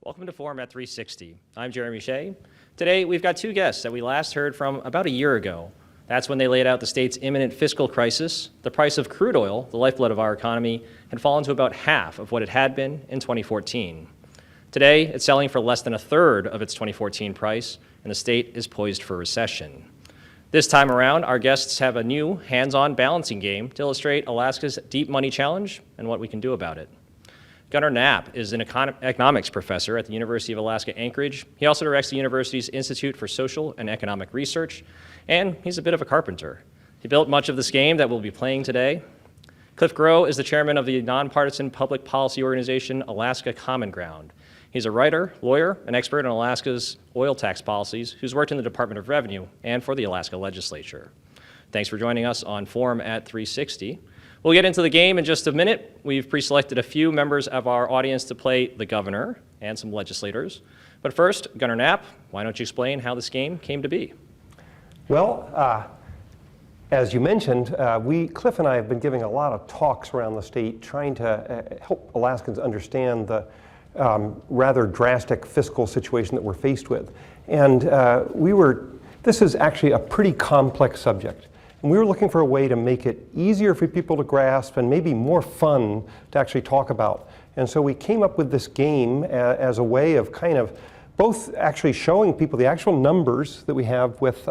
Welcome to Forum at 360. I'm Jeremy Hsieh. Today, we've got two guests that we last heard from about a year ago. That's when they laid out the state's imminent fiscal crisis. The price of crude oil, the lifeblood of our economy, had fallen to about half of what it had been in 2014. Today, it's selling for less than a third of its 2014 price, and the state is poised for recession. This time around, our guests have a new hands-on balancing game to illustrate Alaska's deep money challenge and what we can do about it. Gunnar Knapp is an economics professor at the University of Alaska Anchorage. He also directs the university's Institute for Social and Economic Research, and he's a bit of a carpenter. He built much of this game that we'll be playing today. Groh is the chairman of the nonpartisan public policy organization Alaska Common Ground. He's a writer, lawyer, and expert on Alaska's oil tax policies who's worked in the Department of Revenue and for the Alaska Legislature. Thanks for joining us on Forum at 360. We'll get into the game in just a minute. We've pre-selected a few members of our audience to play the governor and some legislators. But first, Gunnar Knapp, why don't you explain how this game came to be? Well, as you mentioned, Cliff and I have been giving a lot of talks around the state trying to help Alaskans understand the rather drastic fiscal situation that we're faced with. And this is actually a pretty complex subject. And we were looking for a way to make it easier for people to grasp and maybe more fun to actually talk about. And so we came up with this game as a way of kind of both actually showing people the actual numbers that we have with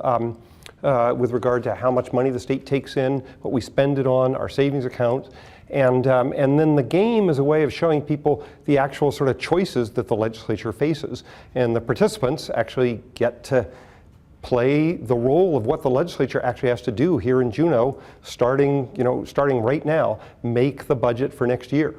regard to how much money the state takes in, what we spend it on, our savings account. And then the game is a way of showing people the actual sort of choices that the legislature faces. And the participants actually get to play the role of what the legislature actually has to do here in Juneau, starting right now, make the budget for next year.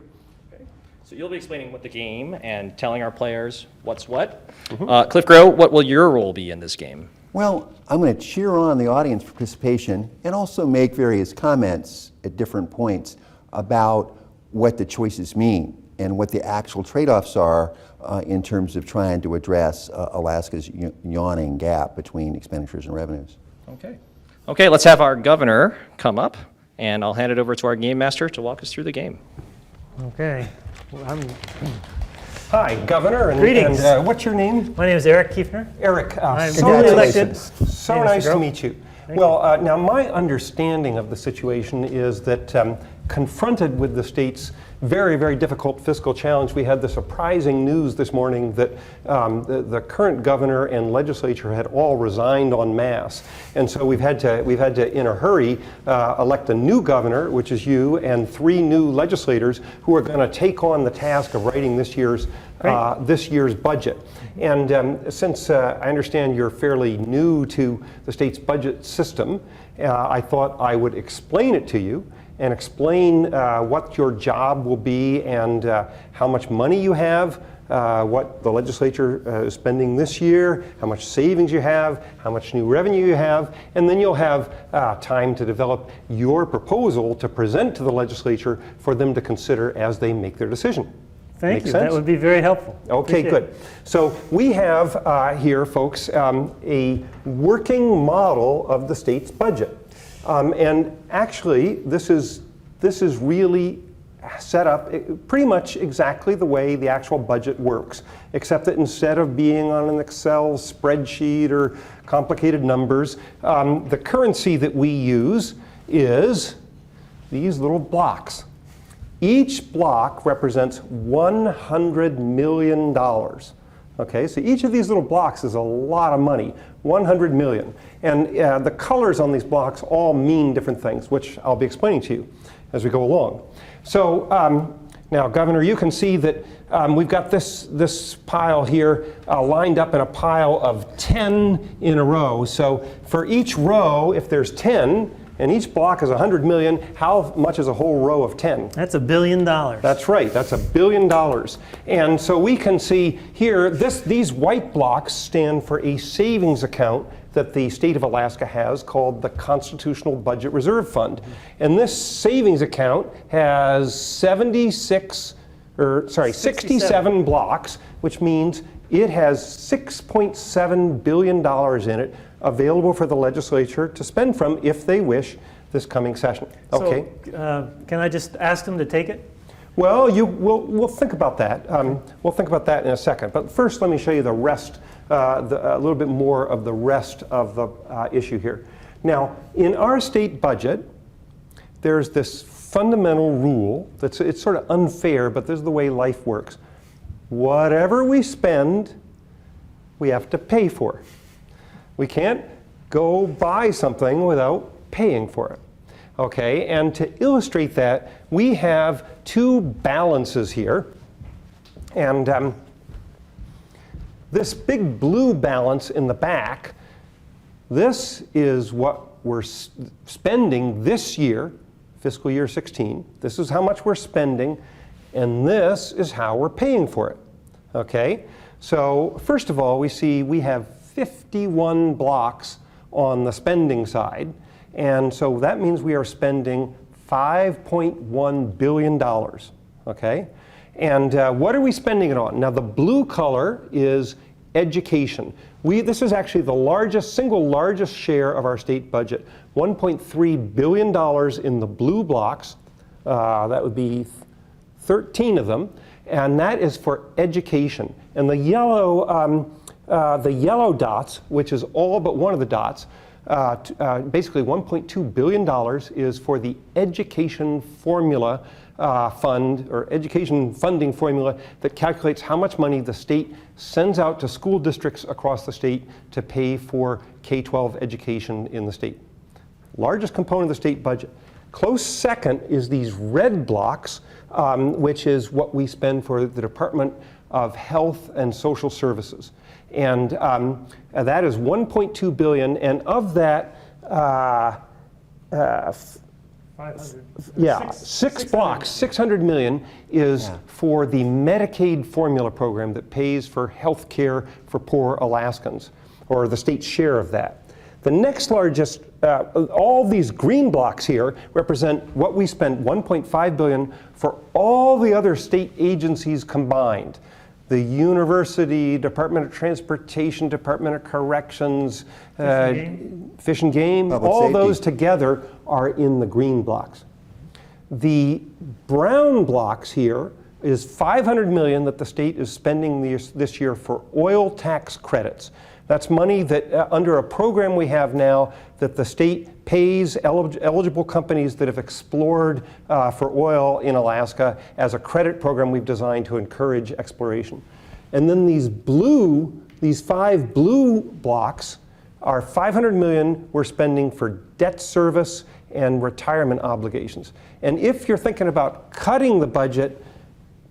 Okay. So you'll be explaining what the game and telling our players what's what. Mm-hmm. Cliff Groh, what will your role be in this game? Well, I'm going to cheer on the audience participation and also make various comments at different points about what the choices mean and what the actual trade-offs are in terms of trying to address Alaska's yawning gap between expenditures and revenues. Okay, let's have our governor come up, and I'll hand it over to our game master to walk us through the game. Okay. Well, Hi, Governor. Greetings. And what's your name? My name is Eric Kiefner. Eric, I'm so newly elected. So nice to meet you. Well, now my understanding of the situation is that confronted with the state's very, very difficult fiscal challenge, we had the surprising news this morning that the current governor and legislature had all resigned en masse. And so we've had to in a hurry, elect a new governor, which is you, and 3 new legislators who are going to take on the task of writing this year's budget. And since I understand you're fairly new to the state's budget system, I thought I would explain it to you and explain what your job will be and how much money you have, what the legislature is spending this year, how much savings you have, how much new revenue you have, and then you'll have time to develop your proposal to present to the legislature for them to consider as they make their decision. Thank you. Sense? That would be very helpful. Okay, good. So we have here, folks, a working model of the state's budget. And actually, this is really set up pretty much exactly the way the actual budget works, except that instead of being on an Excel spreadsheet or complicated numbers, the currency that we use is these little blocks. Each block represents $100 million. Okay, so each of these little blocks is a lot of money, 100 million. And the colors on these blocks all mean different things, which I'll be explaining to you as we go along. So now, Governor, you can see that we've got this pile here lined up in a pile of 10 in a row. So for each row, if there's 10, and each block is 100 million, how much is a whole row of 10? That's $1 billion. That's right, that's $1 billion. And so we can see here, these white blocks stand for a savings account that the state of Alaska has called the Constitutional Budget Reserve Fund. And this savings account has 67 blocks, which means it has $6.7 billion in it available for the legislature to spend from if they wish this coming session. Okay. So, can I just ask them to take it? Well, we'll think about that. We'll think about that in a second. But first, let me show you the rest, a little bit more of the rest of the issue here. Now, in our state budget, there's this fundamental rule it's sort of unfair, but this is the way life works. Whatever we spend, we have to pay for. We can't go buy something without paying for it. Okay, and to illustrate that, we have two balances here. And this big blue balance in the back, this is what we're spending this year, fiscal year 16. This is how much we're spending, and this is how we're paying for it. Okay, so first of all, we see we have 51 blocks on the spending side. And so that means we are spending $5.1 billion, okay? And what are we spending it on? Now, the blue color is education. This is actually the single largest share of our state budget, $1.3 billion in the blue blocks. That would be 13 of them, and that is for education. And the yellow dots, which is all but one of the dots, basically $1.2 billion is for the education formula fund, or education funding formula that calculates how much money the state sends out to school districts across the state to pay for K-12 education in the state. Largest component of the state budget. Close second is these red blocks, which is what we spend for the Department of Health and Social Services. And that is $1.2 billion, and of that, 500. yeah, six blocks, 600 million is for the Medicaid formula program that pays for health care for poor Alaskans, or the state's share of that. The next largest, all these green blocks here represent what we spent, $1.5 billion, for all the other state agencies combined. The University, Department of Transportation, Department of Corrections, Fish and Game, Public all safety. those together are in the green blocks. The brown blocks here is $500 million that the state is spending this year for oil tax credits. That's money that under a program we have now that the state pays eligible companies that have explored for oil in Alaska as a credit program we've designed to encourage exploration. And then these five blue blocks are $500 million we're spending for debt service and retirement obligations. And if you're thinking about cutting the budget,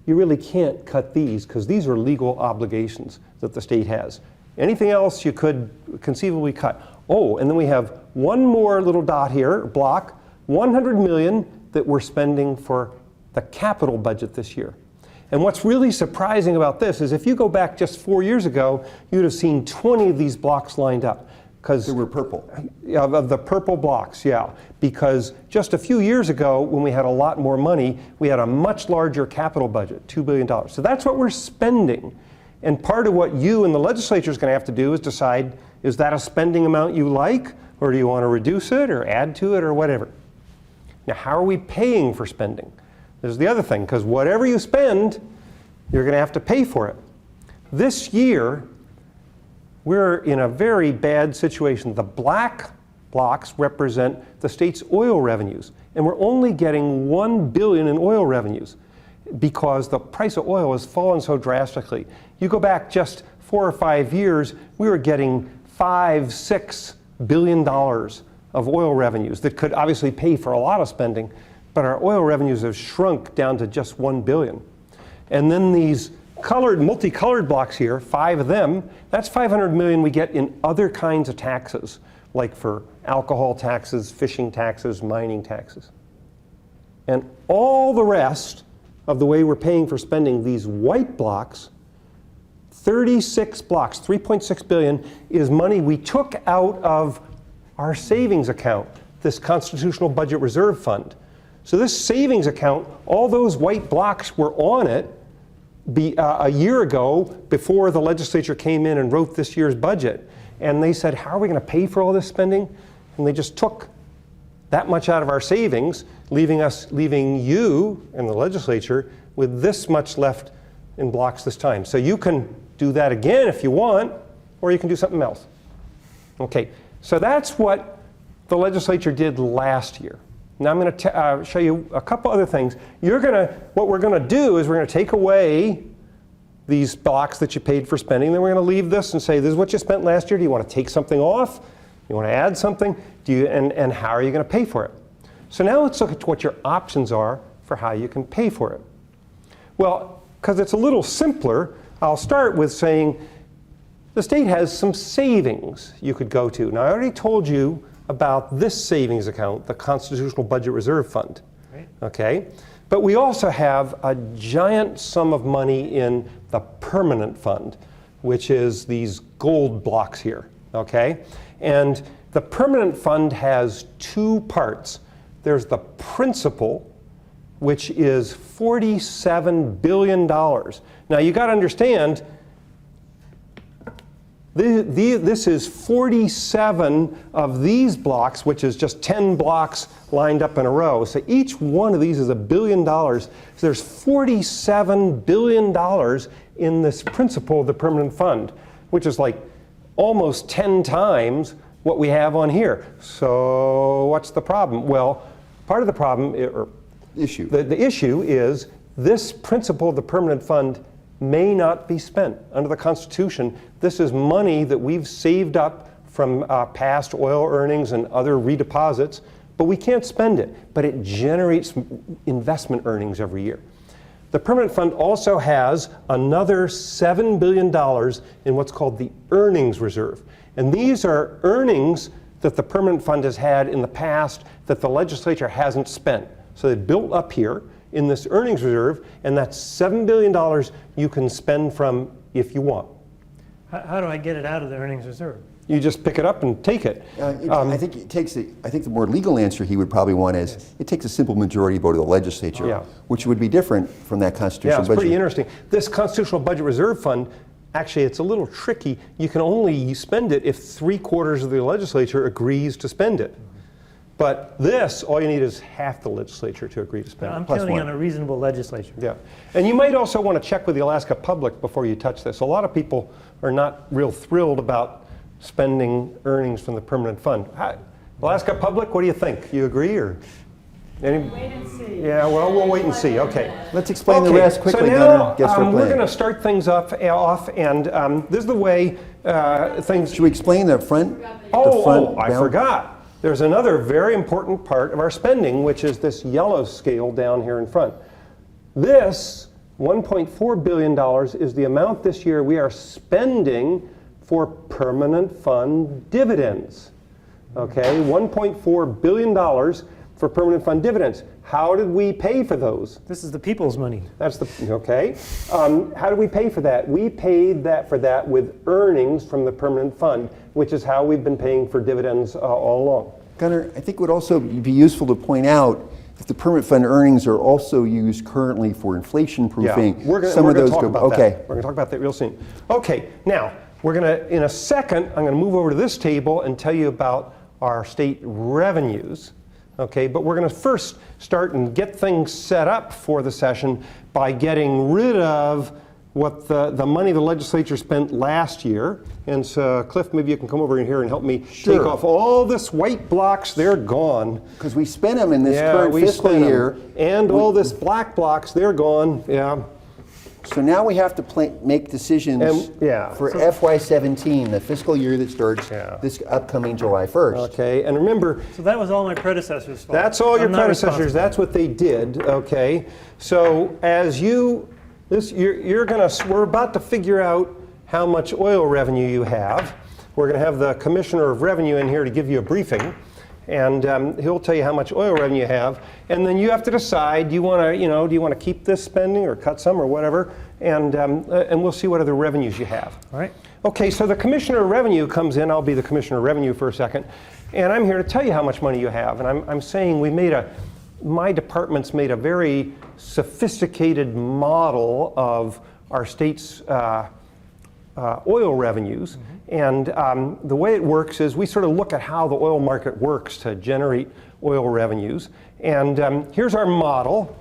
you really can't cut these because these are legal obligations that the state has. Anything else you could conceivably cut. Oh, and then we have one more little dot here, block, $100 million that we're spending for the capital budget this year. And what's really surprising about this is if you go back just 4 years ago, you'd have seen 20 of these blocks lined up. They were purple. Of the purple blocks, yeah. Because just a few years ago, when we had a lot more money, we had a much larger capital budget, $2 billion. So that's what we're spending. And part of what you and the legislature is going to have to do is decide, is that a spending amount you like, or do you want to reduce it or add to it or whatever? Now, how are we paying for spending? This is the other thing, because whatever you spend, you're going to have to pay for it. This year, we're in a very bad situation. The black blocks represent the state's oil revenues, and we're only getting $1 billion in oil revenues because the price of oil has fallen so drastically. You go back just 4 or 5 years, we were getting $5-6 billion of oil revenues that could obviously pay for a lot of spending, but our oil revenues have shrunk down to just $1 billion. And then these multicolored blocks here, 5 of them, that's $500 million we get in other kinds of taxes, like for alcohol taxes, fishing taxes, mining taxes. And all the rest of the way we're paying for spending, these white blocks, 36 blocks, $3.6 billion, is money we took out of our savings account, this Constitutional Budget Reserve Fund. So this savings account, all those white blocks were on it a year ago before the legislature came in and wrote this year's budget. And they said, how are we going to pay for all this spending? And they just took that much out of our savings, leaving you and the legislature with this much left in blocks this time. So you can do that again if you want, or you can do something else. Okay, so that's what the legislature did last year. Now I'm going to show you a couple other things. What we're going to do is we're going to take away these blocks that you paid for spending. Then we're going to leave this and say, this is what you spent last year. Do you want to take something off? Do you want to add something? And how are you going to pay for it? So now let's look at what your options are for how you can pay for it. Well, because it's a little simpler, I'll start with saying the state has some savings you could go to. Now, I already told you about this savings account, the Constitutional Budget Reserve Fund. Right. Okay? But we also have a giant sum of money in the permanent fund, which is these gold blocks here. Okay? And the permanent fund has two parts. There's the principal, which is $47 billion. Now, you got to understand, this is 47 of these blocks, which is just 10 blocks lined up in a row. So each one of these is $1 billion. So there's $47 billion in this principal of the permanent fund, which is like almost 10 times what we have on here. So what's the problem? Well, part of the problem, or Issue. the issue is this principal of the permanent fund may not be spent. Under the Constitution, this is money that we've saved up from past oil earnings and other redeposits, but we can't spend it. But it generates investment earnings every year. The permanent fund also has another $7 billion in what's called the earnings reserve. And these are earnings that the permanent fund has had in the past that the legislature hasn't spent. So they built up here in this earnings reserve, and that's $7 billion you can spend from if you want. How do I get it out of the earnings reserve? You just pick it up and take it. I think the more legal answer he would probably want is it takes a simple majority vote of the legislature, Yeah. which would be different from that Yeah, constitutional it's budget. pretty interesting. This Constitutional Budget Reserve Fund, actually, it's a little tricky. You can only spend it if 3/4 of the legislature agrees to spend it. But this, all you need is half the legislature to agree to spend it. I'm Plus counting one. on a reasonable legislature. Yeah, and you might also want to check with the Alaska public before you touch this. A lot of people are not real thrilled about spending earnings from the permanent fund. Hi, Alaska public, what do you think? You agree or? Wait and see. Yeah, well, we'll wait and see. Okay. Let's explain the Okay, rest quickly, so Gunnar. now Guess we're we're playing. going to start things off, and this is the way things. Should we explain the front? I forgot. There's another very important part of our spending, which is this yellow scale down here in front. This $1.4 billion is the amount this year we are spending for permanent fund dividends. Okay, $1.4 billion for permanent fund dividends. How did we pay for those? This is the people's money. That's okay. How do we pay for that? We paid for that with earnings from the permanent fund, which is how we've been paying for dividends all along. Gunnar, I think it would also be useful to point out that the permanent fund earnings are also used currently for inflation proofing. We're going to talk about that. We're going to talk about that real soon. Okay, now in a second, I'm going to move over to this table and tell you about our state revenues. Okay, but we're going to first start and get things set up for the session by getting rid of what the money the legislature spent last year. And so, Cliff, maybe you can come over in here and help me take off all this white blocks. They're gone. Because we spent them in this current fiscal year. And all this black blocks, they're gone. Yeah. So now we have to make decisions for FY17, the fiscal year that starts this upcoming July 1st. Okay, and remember, So that was all my predecessors' fault. that's all your I'm not predecessors. responsible. That's what they did. Okay, so as we're about to figure out how much oil revenue you have. We're going to have the Commissioner of Revenue in here to give you a briefing, and he'll tell you how much oil revenue you have, and then you have to decide, do you want to keep this spending or cut some or whatever, and we'll see what other revenues you have. All right. Okay, so the Commissioner of Revenue comes in. I'll be the Commissioner of Revenue for a second, and I'm here to tell you how much money you have. And I'm saying my department's made a very sophisticated model of our state's oil revenues. And the way it works is we sort of look at how the oil market works to generate oil revenues. And here's our model.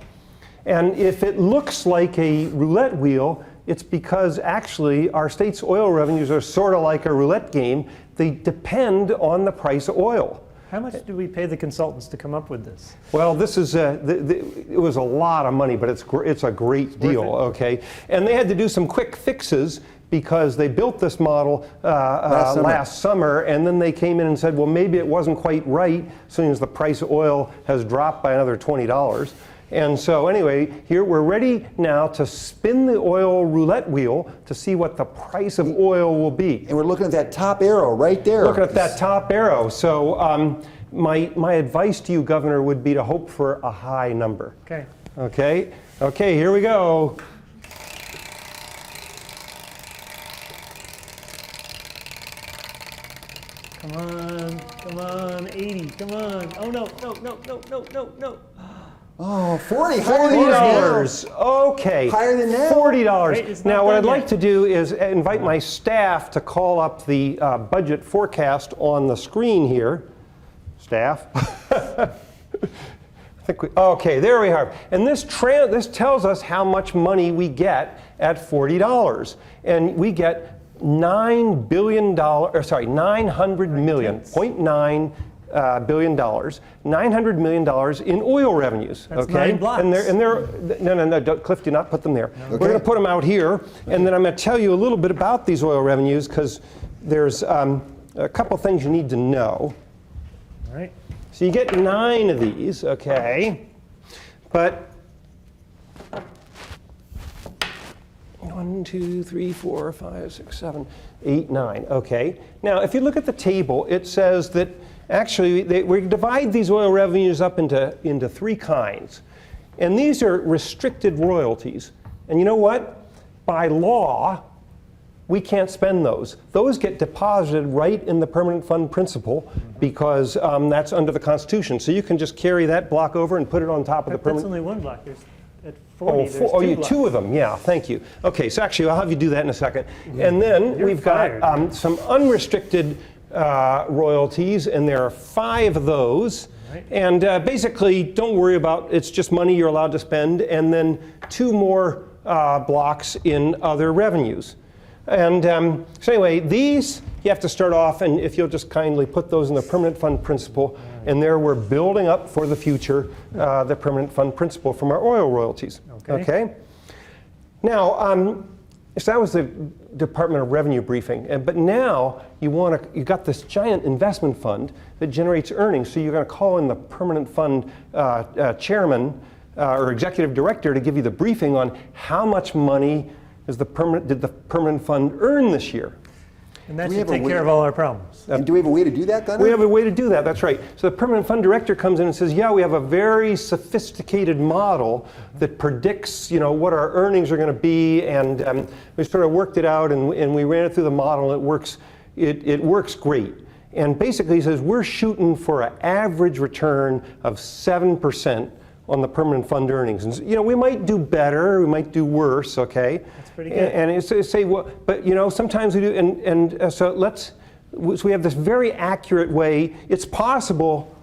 And if it looks like a roulette wheel, it's because actually our state's oil revenues are sort of like a roulette game. They depend on the price of oil. How much do we pay the consultants to come up with this? Well, this is it was a lot of money, but it's a great deal, okay? And they had to do some quick fixes because they built this model last summer, and then they came in and said, well, maybe it wasn't quite right, as soon as the price of oil has dropped by another $20. And so anyway, here we're ready now to spin the oil roulette wheel to see what the price of oil will be. And we're looking at that top arrow right there. Looking at that top arrow. So my advice to you, Governor, would be to hope for a high number. Okay. Okay, here we go. Come on, 80, come on. Oh, no. Oh, 40, higher than that. $40. Okay. Higher than that? $40. Wait, it's not now, what done I'd like yet. to do is invite my staff to call up the budget forecast on the screen here. Staff. Okay, there we are. And this tells us how much money we get at $40. And we get $900 million, billion dollars, $900 million in oil revenues. That's okay, 9 blocks. and they're no, Cliff, do not put them there. We're going to put them out here, and then I'm going to tell you a little bit about these oil revenues because there's a couple things you need to know. All right. So you get 9 of these, okay, but 1, 2, 3, 4, 5, 6, 7, 8, 9. Okay. Now, if you look at the table, it says that actually we divide these oil revenues up into 3 kinds, and these are restricted royalties. And you know what? By law, we can't spend those. Those get deposited right in the permanent fund principal because that's under the Constitution. So you can just carry that block over and put it on top of the That's permanent. only one block. There's, at 40, there's Oh, 2 you blocks. 2 of them. Yeah, thank you. Okay, so actually I'll have you do that in a second. And then You're we've fired. got some unrestricted royalties, and there are 5 of those. Right. And basically, don't worry about it's just money you're allowed to spend, and then 2 more blocks in other revenues. And so anyway, these you have to start off, and if you'll just kindly put those in the permanent fund principal, and there we're building up for the future the permanent fund principal from our oil royalties. Okay. Now, so that was the Department of Revenue briefing, but now you got this giant investment fund that generates earnings, so you're going to call in the permanent fund chairman or executive director to give you the briefing on how much money did the permanent fund earn this year. And that We should have a take way- care of all our problems. And do we have a way to do that, Gunnar? We have a way to do that, that's right. So the permanent fund director comes in and says, yeah, we have a very sophisticated model that predicts, what our earnings are going to be, and we sort of worked it out, and we ran it through the model, and it works great. And basically he says, we're shooting for an average return of 7% on the permanent fund earnings. And we might do better, we might do worse, okay? That's pretty good. And it's say, well, but sometimes we do, so we have this very accurate way. It's possible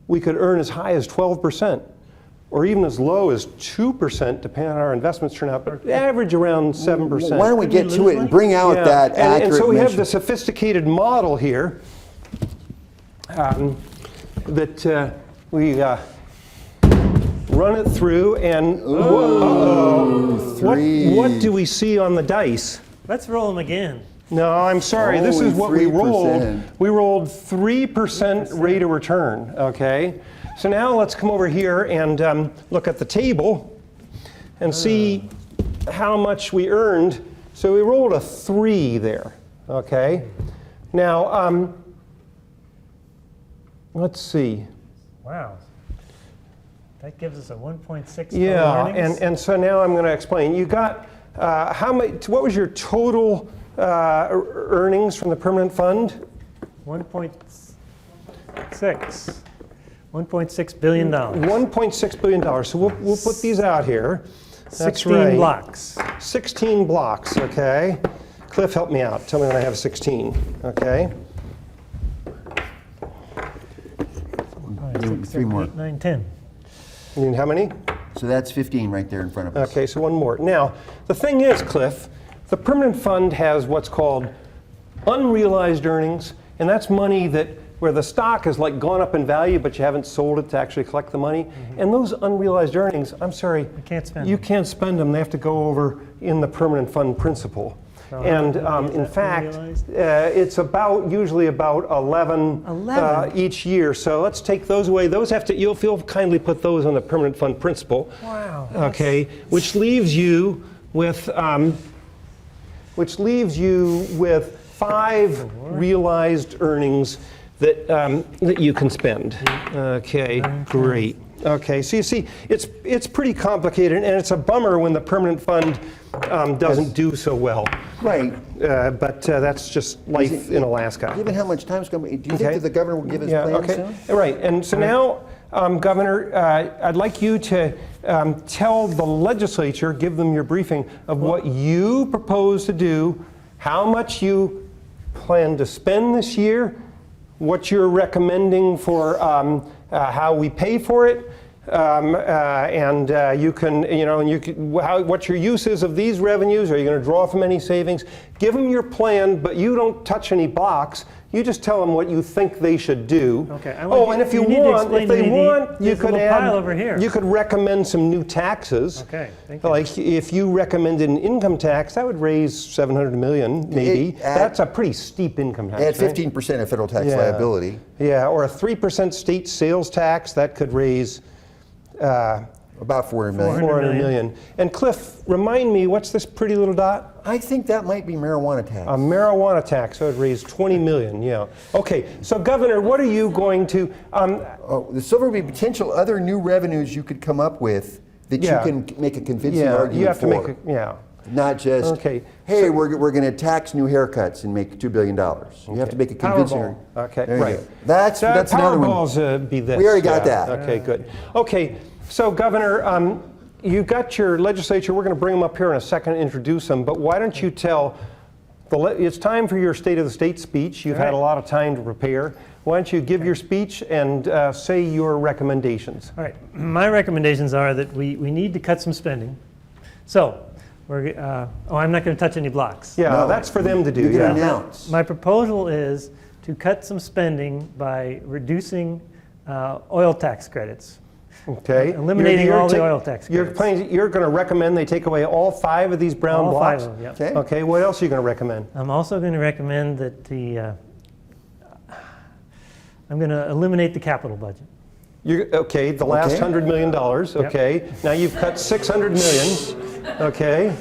we could earn as high as 12%, or even as low as 2%, depending on how our investments turn out, but average around 7%. Why don't we Did get we to lose it and money? bring out that accurate and so we have measure. the sophisticated model here that we run it through, and what do we see on the dice? Let's roll them again. No, I'm sorry. This is Only what we rolled. 3%. We rolled 3% rate of return. Okay. So now let's come over here and look at the table and see how much we earned. So we rolled a 3 there. Okay. Now let's see. Wow. That gives us a 1.6 Yeah, earnings. and so now I'm going to explain. You got what was your total earnings from the permanent fund? 1.6 billion dollars. $1.6 billion. So we'll put these out here. That's 16 right. blocks. 16 blocks, okay. Cliff, help me out. Tell me when I have 16, okay. Three more. 8, 9, 10. You mean how many? So that's 15 right there in front of us. Okay, so one more. Now, the thing is, Cliff, the permanent fund has what's called unrealized earnings, and that's money that where the stock has like gone up in value, but you haven't sold it to actually collect the money. And those unrealized earnings, I'm sorry, You can't spend you them. can't spend them. They have to go over in the permanent fund principal. So And how many is in that fact, unrealized? it's usually about 11, 11? each year. So let's take those away. Those have to, you'll kindly put those on the permanent fund principal. Wow. Okay, which leaves you with 5 realized earnings that that you can spend. Okay, great. Okay, so you see, it's pretty complicated, and it's a bummer when the permanent fund doesn't do so well. Right. But that's just life in Alaska. Given how much time's going, do you Okay. think that the governor will give his plan soon? Right. And so now, Governor, I'd like you to tell the legislature, give them your briefing of what you propose to do, how much you plan to spend this year, what you're recommending for how we pay for it, and you can, what your use is of these revenues. Are you going to draw from any savings? Give them your plan, but you don't touch any blocks. You just tell them what you think they should do. Okay, And if you need to want, explain if to they me want, you there's a could little add. pile over here. You could recommend some new taxes. Okay, thank you. Like if you recommended an income tax, that would raise 700 million, maybe. That's a pretty steep income tax. Add right? 15% of federal tax Yeah. liability. Yeah, or a 3% state sales tax that could raise About 400 million. 400 million. And Cliff, remind me, what's this pretty little dot? I think that might be marijuana tax. A marijuana tax, so it would raise 20 million, yeah. Okay, so Governor, what are you going to, So there would be potential other new revenues you could come up with that Yeah. you can make a convincing yeah, argument you have to for. make, Not just, Okay, hey, we're going to tax new haircuts and make $2 billion. You have to make a convincing Powerball. argument. Okay, There you right. go. That's another one. Powerball's be this. We already got yeah. that. Okay, good. Okay, so Governor, you've got your legislature. We're going to bring them up here in a second, introduce them. But why don't you tell, it's time for your State of the State speech. You've had a lot of time to prepare. Why don't you give your speech and say your recommendations? All right, my recommendations are that we need to cut some spending. So, I'm not going to touch any blocks. Yeah, No. that's for them to do. You can Yeah. announce. My proposal is to cut some spending by reducing oil tax credits. Okay. Eliminating all the oil tax You're credits. you're going to recommend they take away all 5 of these brown All blocks? 5 of them, yep. Okay. Okay. What else are you going to recommend? I'm also going to recommend that I'm going to eliminate the capital budget. Okay, the last Okay. $100 million. Okay. Now you've cut 600 million. Okay.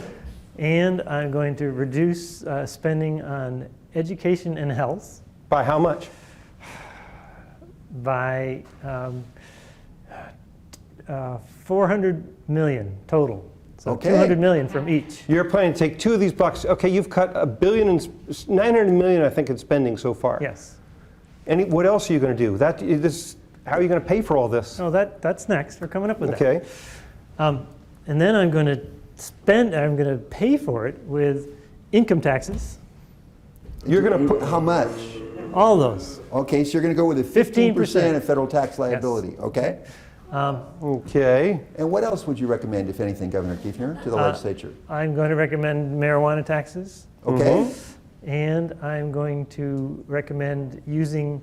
And I'm going to reduce spending on education and health By how much? by 400 million total. So Okay. 200 million from each. You're planning to take 2 of these blocks. Okay, you've cut $1 billion and 900 million, I think, in spending so far. Yes. What else are you going to do? How are you going to pay for all this? Oh, that's next. We're coming up with Okay. that. And then I'm going to pay for it with income taxes, You're going to put. How much? all those. Okay, so you're going to go with a 15% 15%. of federal tax liability, okay? Okay. And what else would you recommend, if anything, Governor Kiefner, to the legislature? I'm going to recommend marijuana taxes, Okay? and I'm going to recommend using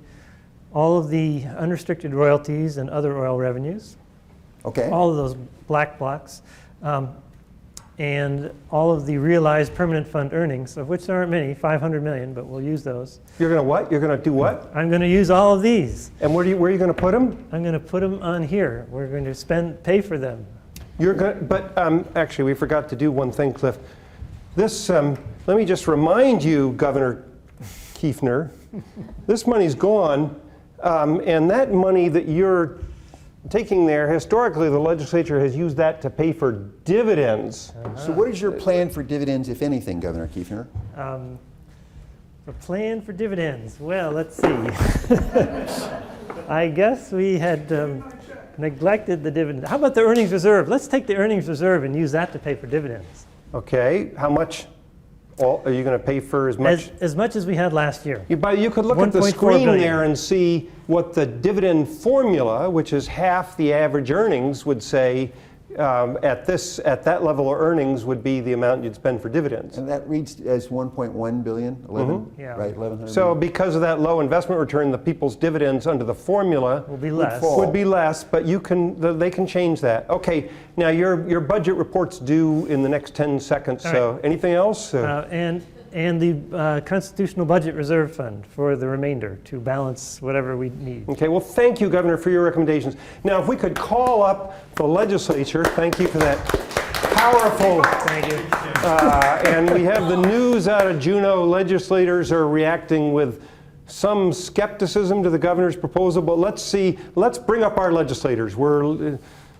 all of the unrestricted royalties and other oil revenues, Okay? all of those black blocks, and all of the realized permanent fund earnings, of which there aren't many, 500 million, but we'll use those. You're going to what? You're going to do what? I'm going to use all of these. And where are you going to put them? I'm going to put them on here. We're going to pay for them. You're going. But actually, we forgot to do one thing, Cliff. This. Let me just remind you, Governor Kiefner, this money's gone, and that money that you're taking there, historically, the legislature has used that to pay for dividends. So what is your plan for dividends, if anything, Governor Kiefner? A plan for dividends. Well, let's see. I guess we had neglected the dividend. How about the earnings reserve? Let's take the earnings reserve and use that to pay for dividends. Okay. How much? Are you going to pay for as much? As much as we had last year. But you could look at the 1.4 screen billion. there and see what the dividend formula, which is half the average earnings, would say at that level of earnings would be the amount you'd spend for dividends. And that reads as 1.1 billion, 11, Yeah. right, 1,100. So because of that low investment return, the people's dividends under the formula Will be less. would be less, but they can change that. Okay, now your budget report's due in the next 10 seconds, All so anything else? And the Constitutional Budget Reserve Fund for the remainder to balance whatever we need. Okay, well, thank you, Governor, for your recommendations. Now, if we could call up the legislature, thank you for that powerful. Thank you. And we have the news out of Juneau. Legislators are reacting with some skepticism to the governor's proposal, but let's bring up our legislators. We're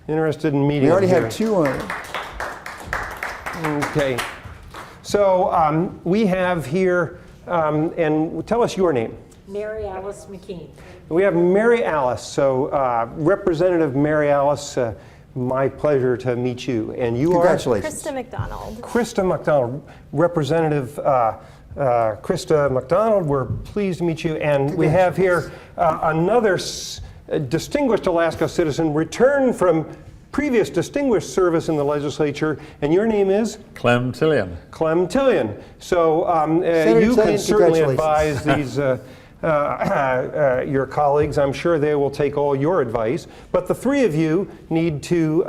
interested in meeting We already them have here. 2 on it. Okay. So we have here, and tell us your name. Mary Alice McKean. We have Mary Alice. So Representative Mary Alice, my pleasure to meet you. And you Congratulations. Krista McDonald. are Krista McDonald. Representative Krista McDonald, we're pleased to meet you. And we have here another distinguished Alaska citizen returned from previous distinguished service in the legislature, and your name is? Clem Tillian. Clem Tillian. So you can Tillian, certainly congratulations. advise these your colleagues. I'm sure they will take all your advice. But the three of you need to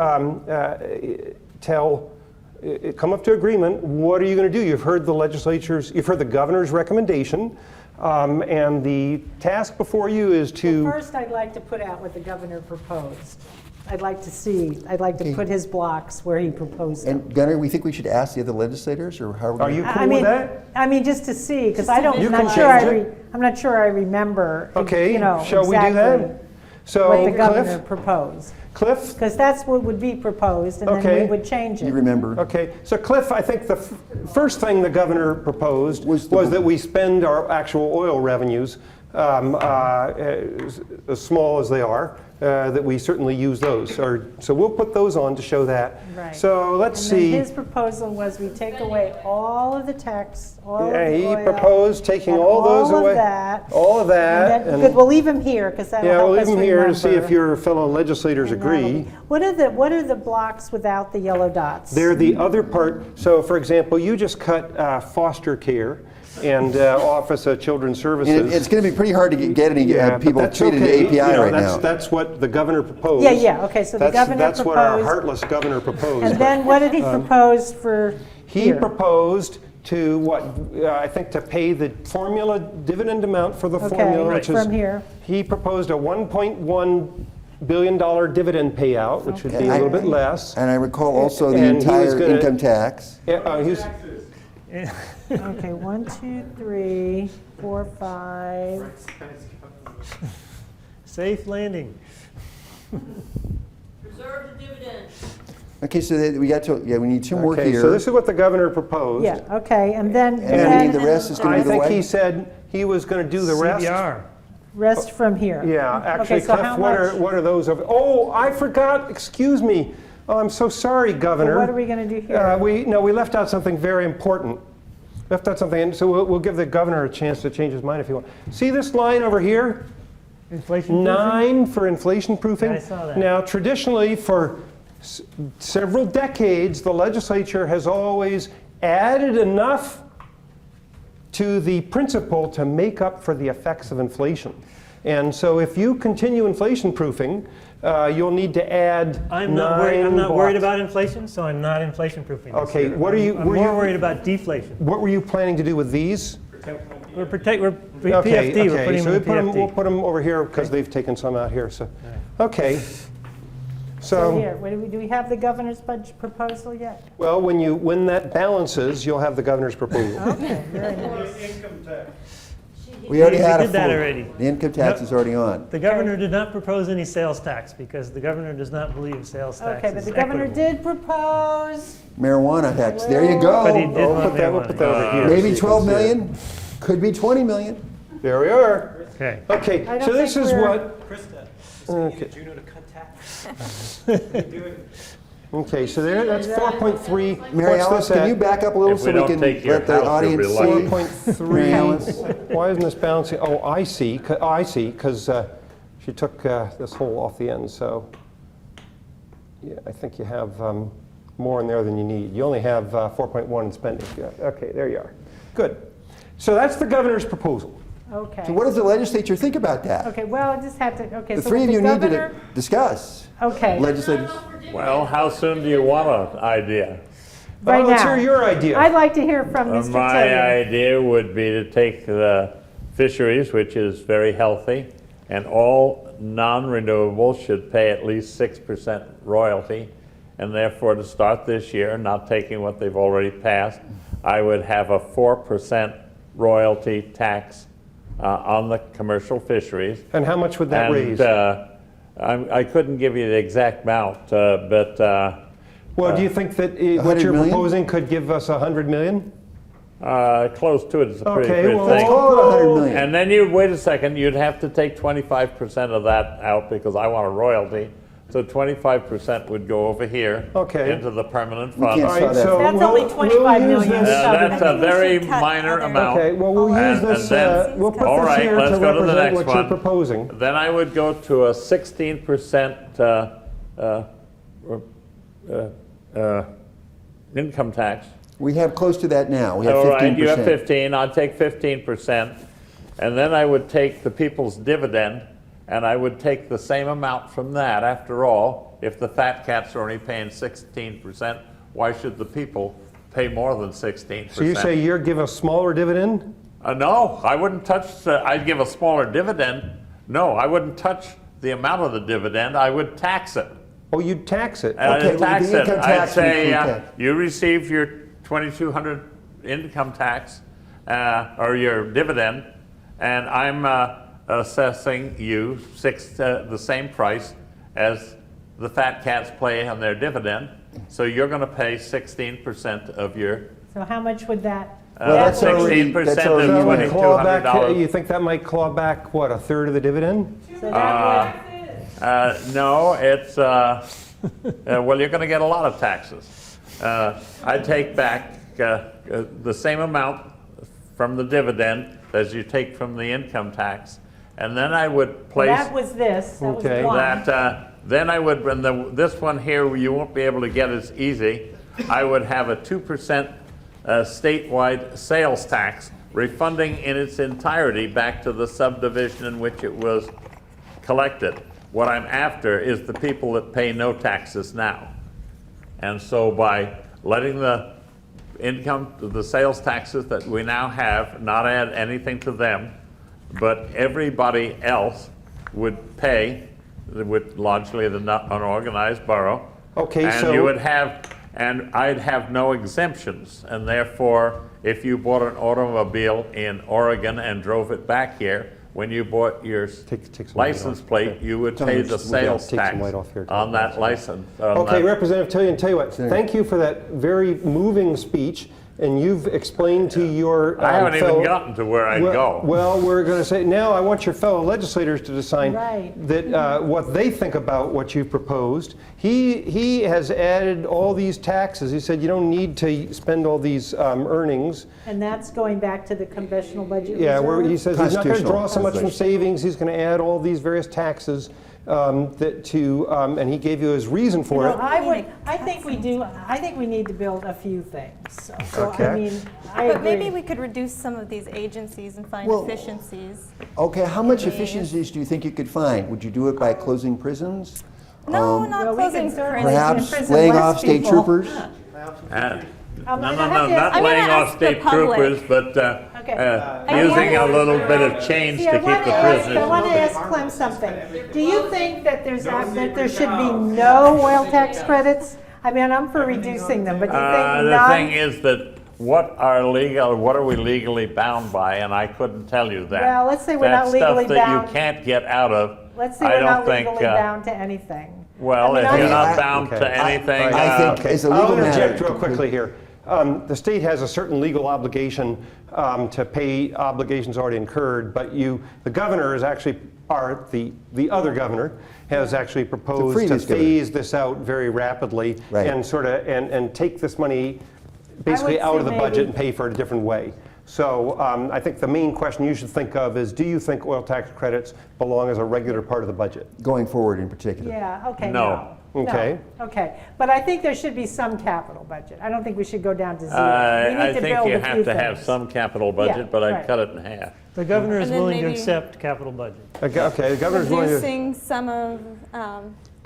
come up to agreement. What are you going to do? You've heard the governor's recommendation, and the task before you is to. First, I'd like to put out what the governor proposed. I'd like to put his blocks where he proposed them. And Gunnar, we think we should ask the other legislators, or how are we Are gonna- you cool with that? I mean, just to see, because You I'm can not sure change I'm not sure I remember. Okay, exactly shall we do that? So what the governor Cliff, proposed, Cliff. because that's what would be proposed, and then Okay. we would change it. You remember? Okay, so Cliff, I think the first thing the governor proposed was that we spend our actual oil revenues, as small as they are, that we certainly use those. So we'll put those on to show that. Right. So let's And then see. his proposal was we take away all of the tax, all of Yeah, the he oil, proposed taking and all those all away. of that. All of that. And then, good, we'll leave him here, because that'll Yeah, help we'll us leave them here to see if remember. your fellow legislators And that'll agree. be- What are the blocks without the yellow dots? They're the other part. So, for example, you just cut foster care and Office of Children's Services. And it's going to be pretty hard to get any Yeah, but people that's treated okay. to API right that's, now. That's what the governor proposed. Yeah, okay, so the governor That's what our proposed- heartless governor proposed. And then what did he propose for He here? proposed to I think to pay the formula dividend amount for the formula, Okay, which is from here. He proposed a $1.1 billion dividend payout, which would be a little bit less. And I recall also the And he was entire gonna- income tax. Yeah, he was- Okay, 1, 2, 3, 4, 5. Safe landing. Preserve the dividend. Okay, so we need 2 more okay, here. so this is what the governor proposed. Yeah, okay, and then And the rest is going I to be the think he way? said he was going to do the rest. CBR. rest from here. Yeah, actually, Okay, so Cliff, how what much? are those of? Oh, I forgot. Excuse me. Oh, I'm so sorry, Governor. What are we going to do here? We left out something very important. Left out something, and so we'll give the governor a chance to change his mind if he wants. See this line over here? Inflation. 9 for inflation proofing. Yeah, I saw that. Now, traditionally, for several decades, the legislature has always added enough to the principal to make up for the effects of inflation. And so if you continue inflation proofing, you'll need to add I'm not worried blocks. about inflation, so I'm not inflation proofing. this Okay, year. what are you- I'm were more you- worried about deflation. What were you planning to do with these? We're PFD. We're Okay, putting so them in we'll PFD. put them over here because they've taken some out here. So, okay. So here, do we have the governor's budget proposal yet? Well, when that balances, you'll have the governor's proposal. Okay, very nice. We already We had did a that full. already. The income tax is already on. The governor did not propose any sales tax because the governor does not believe sales tax Okay, but is the governor equitable. did propose, Marijuana tax, there you But he go. did We'll want put that marijuana. over here. Maybe 12 million, could be 20 million. There we are. Okay. Okay, I don't so this think is we're- what. Krista, Okay. Juneau to cut tax. Okay, so there, that's 4.3. Mary What's Alice, this can you at? back up a little If so we we don't can take your let the house, you'll audience be see? lucky. Mary Alice? 4.3. Why isn't this balancing? Oh, I see. I see, because she took this hole off the end. So, yeah, I think you have more in there than you need. You only have 4.1 in spending. Yeah, okay, there you are. Good. So that's the governor's proposal. Okay. So what does the legislature think about that? Okay, well, I just had to, okay, The so three with of you the need to governor, discuss. okay, Legislators. Well, how soon do you want an idea? right now. Let's hear your idea. I'd like to hear from Mr. My Tillian. idea would be to take the fisheries, which is very healthy, and all non-renewables should pay at least 6% royalty, and therefore to start this year, not taking what they've already passed, I would have a 4% royalty tax on the commercial fisheries. And how much would that raise? I couldn't give you the exact amount, but Well, do you think that what 100 you're million? proposing could give us 100 million? close to it is a pretty Okay, good well, thing. let's call it 100 million. And then you, wait a second, you'd have to take 25% of that out because I want a royalty. So 25% would go over here Okay. into the permanent We fund. can't All saw right, that. so That's we'll- only 25 we'll use million. this- That's a I think we very should cut minor other- amount. Okay, well, we'll use And this, then- we'll put All this right, here let's to go to the represent next what you're one. proposing. Then I would go to a 16% income tax. We have close to that now. We have 15%. All right, you have 15, I'd take 15%. And then I would take the people's dividend, and I would take the same amount from that. After all, if the fat cats are only paying 16%, why should the people pay more than 16%? So you say you're give a smaller dividend? No, I wouldn't touch, I'd give a smaller dividend. No, I wouldn't touch the amount of the dividend, I would tax it. Oh, you'd tax it? And Okay, I'd tax the it. income I'd tax say, we tax. you receive your 2,200 income tax, or your dividend, and I'm assessing you the same price as the fat cats pay on their dividend. So you're going to pay 16% of your, So how much would that? Well, that that's would be- already- 16% that's of already That would claw back, $2,200. you think that might claw back, what, a third of the dividend? So that No, it's, well, you're going to get a lot of taxes. I take back the same amount from the dividend as you take from the income tax, and then I would would, place that was this, that was Okay. one. that. Then I would, and this one here you won't be able to get as easy. I would have a 2% statewide sales tax, refunding in its entirety back to the subdivision in which it was collected. What I'm after is the people that pay no taxes now. And so by letting the income, the sales taxes that we now have, not add anything to them, but everybody else would pay, with largely the unorganized borough. Okay, and so- you would have, and I'd have no exemptions, and therefore, if you bought an automobile in Oregon and drove it back here, when you bought your Take some license light off. plate, you would Tell me pay it's- the sales take some tax light off here. on that license. on Okay, that- Representative Tillian, tell you what, thank you for that very moving speech, and you've explained to your I haven't fellow- even gotten to where I'd go. Well, we're going to say, now I want your fellow legislators to decide Right. that what they think about what you've proposed. He has added all these taxes. He said you don't need to spend all these earnings. And that's going back to the conventional budget Yeah, reserve? he says he's not going to draw so much from Constitutional. savings. He's going to add all these various taxes and he gave you his reason You for know, it. I think we need to build a few things. So, Okay. I mean, I But agree. maybe we could reduce some of these agencies and find Well- efficiencies. Okay, how much Please. efficiencies do you think you could find? Would you do it by closing prisons? No, Well, not we closing can certainly prisons. Perhaps imprison laying less off state people. troopers? I'm No, gonna no, have no, to not ask- I'm gonna laying off ask the state public. troopers, but using a little bit of change See, to I keep want the to ask, I prisoners. want to ask Clem something. Do you think that that there should be no oil tax credits? I mean, I'm for reducing them, but do you think The thing none? is that what are we legally bound by, and I couldn't tell you that. Well, let's say we're not That legally stuff that bound. you can't get out of, Let's say I we're don't not think, legally bound to anything. well, I mean, if I you're mean, not I- bound okay. to anything, I think Okay, as a I'll legal interject matter. real quickly here. the state has a certain legal obligation to pay obligations already incurred, but the governor is actually, the other governor has actually proposed to previous governor. phase this out very rapidly Right. and sort of, and take this money basically would out say of the budget maybe- and pay for it a different way. So I think the main question you should think of is, do you think oil tax credits belong as a regular part of the budget? Going forward in particular. Yeah, okay, No. no. Okay. No, okay. But I think there should be some capital budget. I don't think we should go down to zero. We I need to think build you a have few to have things. some capital budget, Yeah, but I'd right. cut it in half. The governor is And then willing to maybe- accept capital budget. Okay, the governor's willing to. Reducing some of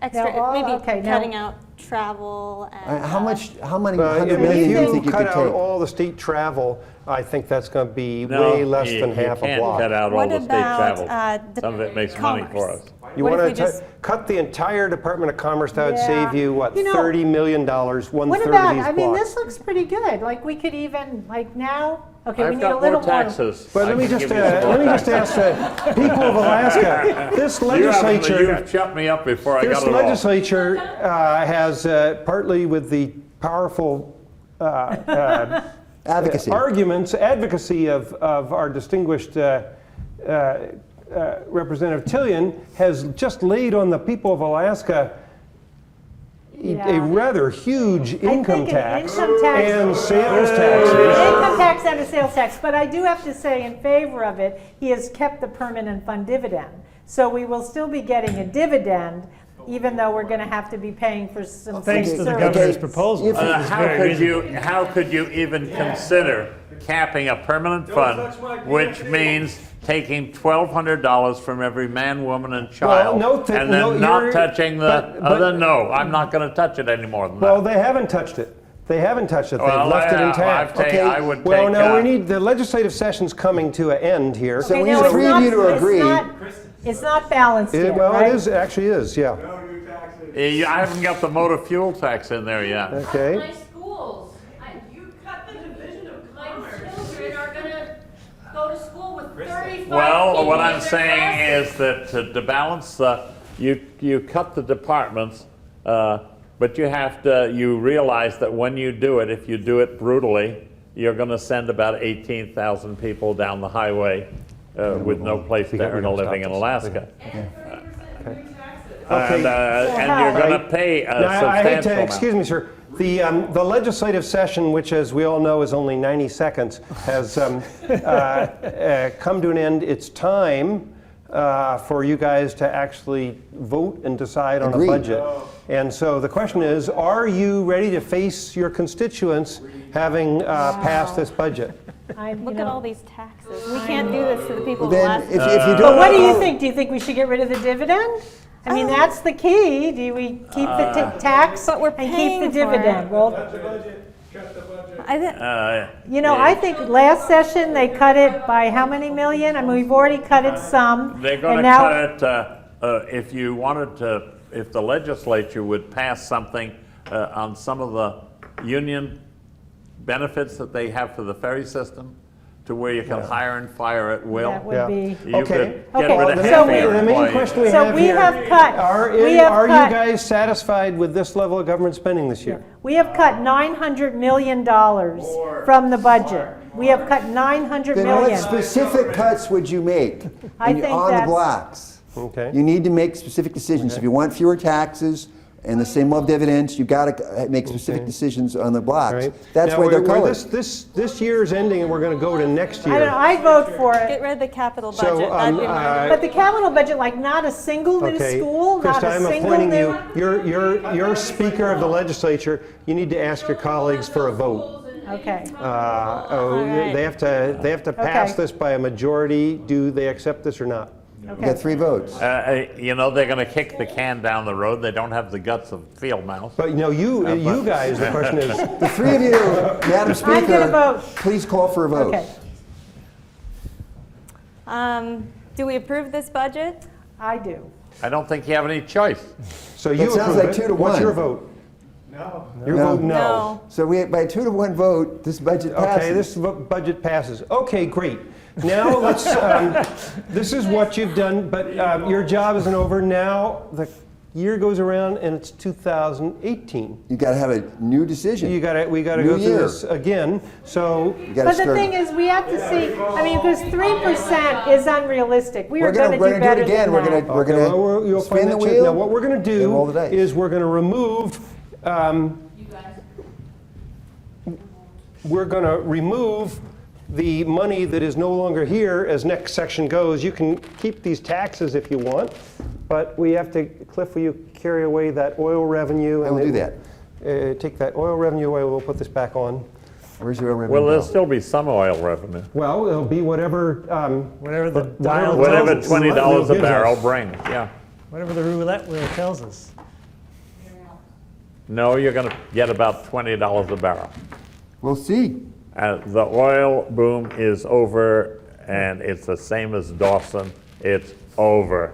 extra, Now, maybe okay, now- cutting out travel and. How many If hundred million do you you think you cut could out take? all the state travel, I think that's going to be No, way less you- than half you a can't block. cut out all What the state about, travel. the Some of it makes money for commerce? us. You What if want we to just- cut the entire Department of Commerce, that would Yeah. save you, what, You know, $30 million, What one-third of about, these I mean, blocks. this looks pretty good. Like, we could even, like now, okay, we I've need a got little more taxes. But I let me can just give you some more let me just taxes. ask the people of Alaska. This You've shut me up before I this got it all. legislature has partly with the powerful Advocacy. advocacy of our distinguished Representative Tillian, has just laid on the people of Alaska a Yeah. rather huge income think an tax income tax- and sales taxes. income tax and a sales tax. But I do have to say in favor of it, he has kept the permanent fund dividend. So we will still be getting a dividend, even though we're going to have to be paying for some Thanks state to the services. governor's proposal. If- which is very reasonable. How could you even consider capping a permanent fund, which means taking $1,200 from every man, woman, and child, note that- and then no, not you're- touching the but- other? No, I'm not going to touch it any more than Well, that. they haven't touched it. They haven't touched it. They've Well, left it yeah, intact. I've ta- I would Well, take, no, we need, the legislative session's coming to an end here. So we now need it's three of not- you to it's agree. It's not balanced yet, Well, right? it is, actually is, yeah. I haven't got the motor fuel tax in there yet. Okay. My schools, you cut the division of my children are gonna go to school with 35 Well, people what in I'm their saying classes. is that to balance, you cut the departments, but you realize that when you do it, if you do it brutally, you're going to send about 18,000 people down the highway with no place to earn a living in Alaska. Okay. And you're going to pay a Now, I hate substantial to, amount. excuse me, sir. The legislative session, which as we all know is only 90 seconds, has come to an end. It's time for you guys to actually vote and decide on Agreed. a budget. And so the question is, are you ready to face your constituents having passed this budget? Look at all these taxes. We can't do this to the people of Then, Alaska. if you do But it what do you all- think? Do you think we should get rid of the dividend? I mean, that's the key. Do we keep the tax But we're and keep paying the for dividend? it. Well, I thi- you know, I think last session they cut it by how many million? I mean, we've already cut it some. They're going to and now- cut it, if you wanted to, if the legislature would pass something on some of the union benefits that they have for the ferry system, to where you can hire and fire at will. That would Yeah. be. You Okay. could get Okay, rid of so half of we- your The main employees. question we So have we here, have cut- we have are cut- you guys satisfied with this level of government spending this year? We have cut $900 million from the budget. We have cut $900 Then what million. specific cuts would you make I on think the that's- blocks? Okay. You need to make specific decisions. If you want fewer taxes and the same level of dividends, you've got to make specific decisions on the blocks. Right. That's Now, why they're we're- colored. This year is ending and we're going to go to next I don't know, year. I vote for Get it. rid of the capital So, budget. That'd be my. But the capital budget, like not a single new Okay. school, not Krista, a I'm single appointing new. you, you're Speaker of the Legislature. You need to ask your colleagues for a vote. Okay. right. They have to pass Okay. this by a majority. Do they accept this or not? You got 3 votes. You know, they're going to kick the can down the road. They don't have the guts of field mouse. But you guys, the question is, The 3 of you, Madam Speaker, gonna vote. please call for a vote. Okay. Do we approve this budget? I do. I don't think you have any choice. so you sounds approve like it. 2 to What's 1. your vote? No. Your No. vote no. So by 2 to 1 vote, this budget passes. Okay, this budget passes. Okay, great. Now let's. This is what you've done, but your job isn't over. Now year goes around and it's 2018. You got to have a new decision. We got to New go through year. this again. So You gotta But the start- thing is, we have to see, I mean, because 3% is unrealistic. We are going to do we're better do it again. than We're that. going to you'll spin find the that check. wheel. Now what we're going to and roll the do dice. is we're going to remove the money that is no longer here as next section goes. You can keep these taxes if you want, but we have to, Cliff, will you carry away that oil revenue? I will do that. Take that oil revenue away. We'll put this back on. Where's your revenue? Well, there'll go? still be some oil revenue. Well, it'll be whatever. Whatever the dial Whatever tells us. $20 a gives barrel us. brings, yeah. Whatever the roulette wheel tells us. No, you're going to get about $20 a barrel. We'll see. The oil boom is over, and it's the same as Dawson. It's over.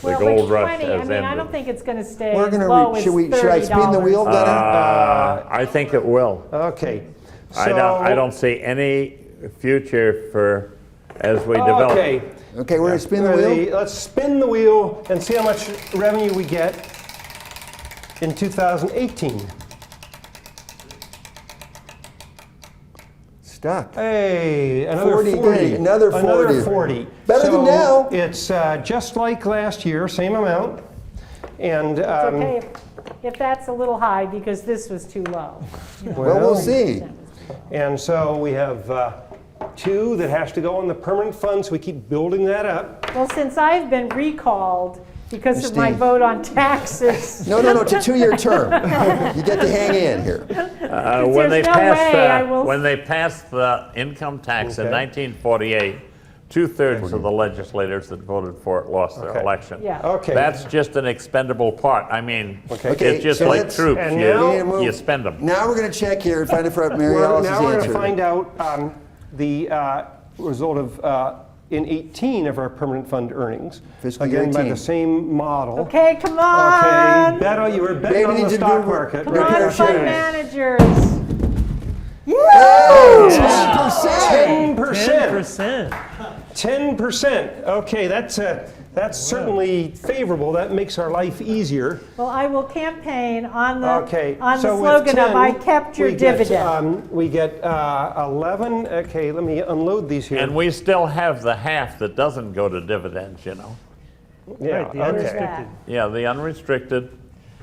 The Well, gold but rush 20, has I mean, I ended. don't think it's going to stay We're as going low to. as Should I spin the wheel, $30. Gunnar? I think it will. Okay. I don't see any future for as we develop. Okay. Okay, we're going to spin the wheel. Let's spin the wheel and see how much revenue we get in 2018. Stuck. Hey, another 40 40. again, another 40. Another 40. Better than now. It's just like last year, same amount. And It's okay if that's a little high because this was too low. Well, we'll see. and so we have 2 that has to go on the permanent fund, so we keep building that up. Well, since I've been recalled because of my Christine. vote on taxes. No, it's a 2-year term. You get to hang in here. When they There's no way I will- passed the income tax in Okay. 1948, 2/3 of the legislators that voted for it lost their Okay. election. Yeah. Okay. That's just an expendable part. I mean, Okay. it's just so like let's- troops. and You, now- you spend them. Now we're going to check here and find out for Mary Alice's Now we're going answer. to find out the result of in 18 of our permanent fund earnings. Fiscal year Again, by 18. the same model. Okay, come on. Okay, you were betting Maybe on need the to stock do market. Come repair on, fund shares. managers. Yeah. Oh, 10%. 10%. 10%. 10%. Okay, that's certainly favorable. That makes our life easier. Well, I will campaign on the Okay. on the so with slogan 10, of "I kept your we get, dividend." we get 11. Okay, let me unload these here. And we still have the half that doesn't go to dividends, you know. yeah, Right, the okay. unrestricted. Yeah, the unrestricted,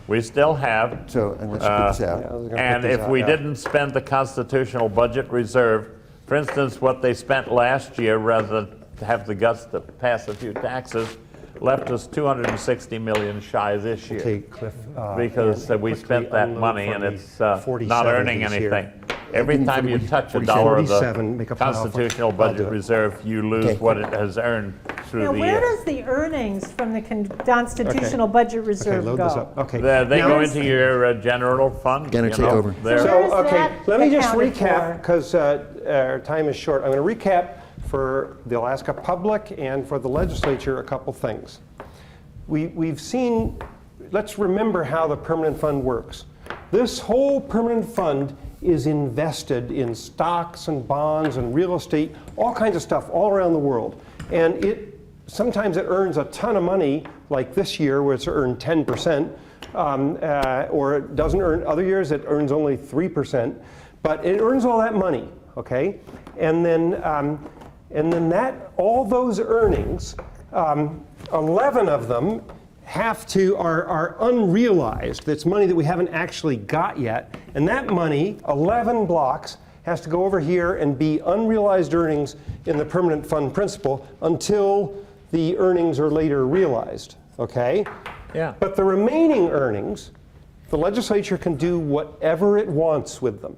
we still have. So let's put this out. I was gonna And put this if out, we yeah. didn't spend the constitutional budget reserve, for instance, what they spent last year, rather than to have the guts to pass a few taxes, left us 260 million shy this year. Okay, Cliff. Because and we quickly spent that unload money for and me it's not 47 earning piece here. anything. Every time you touch a dollar of 47, make the a pile for- constitutional I'll do budget it. reserve, you lose Okay. what it has earned through Now, the where year. does the earnings from the constitutional budget Okay, reserve load go? this up. Okay. They Now- go into your general fund. Gonna you take know, over. there. So So, Where's okay, that let me just accounted recap, for? because our time is short. I'm going to recap for the Alaska public and for the legislature a couple things. We've seen, let's remember how the permanent fund works. This whole permanent fund is invested in stocks and bonds and real estate, all kinds of stuff all around the world. And sometimes it earns a ton of money, like this year where it's earned 10%, or it doesn't earn, other years it earns only 3%, but it earns all that money, okay? And then all those earnings, 11 of them are unrealized. That's money that we haven't actually got yet. And that money, 11 blocks, has to go over here and be unrealized earnings in the permanent fund principal until the earnings are later realized, okay? Yeah. But the remaining earnings, the legislature can do whatever it wants with them.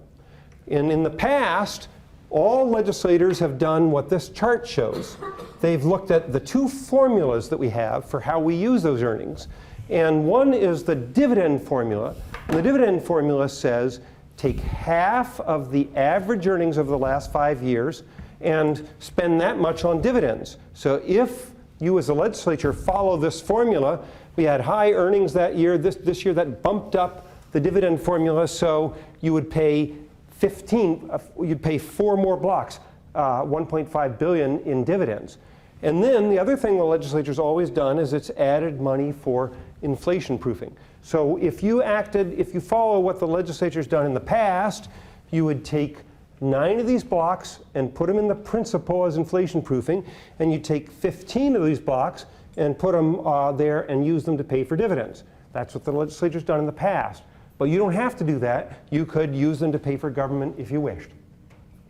And in the past, all legislators have done what this chart shows. They've looked at the 2 formulas that we have for how we use those earnings. And one is the dividend formula. And the dividend formula says take half of the average earnings of the last 5 years and spend that much on dividends. So if you as a legislature follow this formula, we had high earnings that year. This year that bumped up the dividend formula, so you would pay you'd pay 4 more blocks, 1.5 billion in dividends. And then the other thing the legislature's always done is it's added money for inflation proofing. So if you follow what the legislature's done in the past, you would take 9 of these blocks and put them in the principal as inflation proofing, and you take 15 of these blocks and put them there and use them to pay for dividends. That's what the legislature's done in the past. But you don't have to do that. You could use them to pay for government if you wished.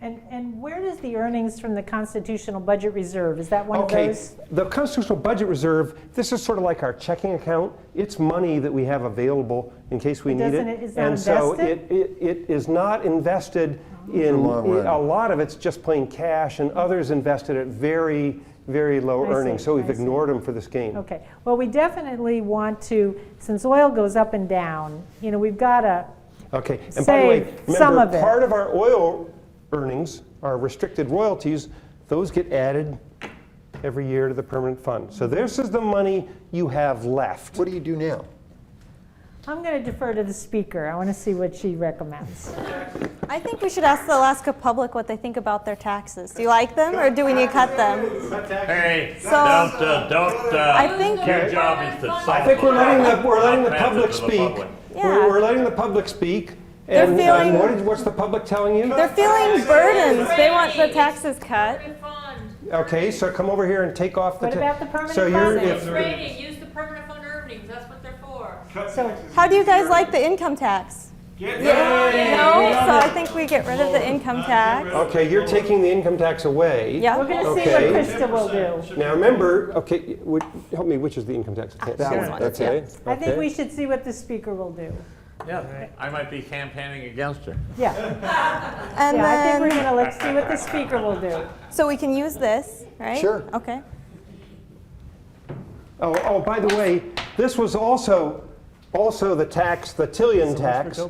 And where does the earnings from the Constitutional Budget Reserve, is that one of those? The Constitutional Budget Reserve, this is sort of like our checking account. It's money that we have available in case we need it. It's not and so invested? it is not invested in, a lot of it's just plain cash, and others invested at very, very low earnings. So we've ignored them for this game. Okay, well, we definitely want to, since oil goes up and down, we've got to Okay, and by the way, save some remember, of it. part of our oil earnings, our restricted royalties, those get added every year to the permanent fund. So this is the money you have left. What do you do now? I'm going to defer to the speaker. I want to see what she recommends. I think we should ask the Alaska public what they think about their taxes. Do you like them, or do we need to cut them? Hey, So- I think- your job is to I think we're letting the public speak. Yeah. We're letting the public speak. They're And feeling- what's the public telling you? They're feeling burdens. They want the taxes cut. Fund. Okay, so come over here and take off the. What about the permanent So you're, fund? It's rating, use the permanent fund earnings, that's what they're for. So, How do you guys like the income tax? No, so I think we get rid of the income tax. okay, you're taking the income tax away. we're Yeah. going to see Okay. what Krista will do. Now remember, okay, help me, which is the income tax? I can't That see. one, that's Okay, I think okay. we should see what the speaker will do. Yeah, I might be campaigning against her. Yeah, And yeah, I think we're then, going to, let's see what the speaker will do. so we can use this, right? Sure. Okay. Oh, by the way, this was also the tax, the Tillion tax,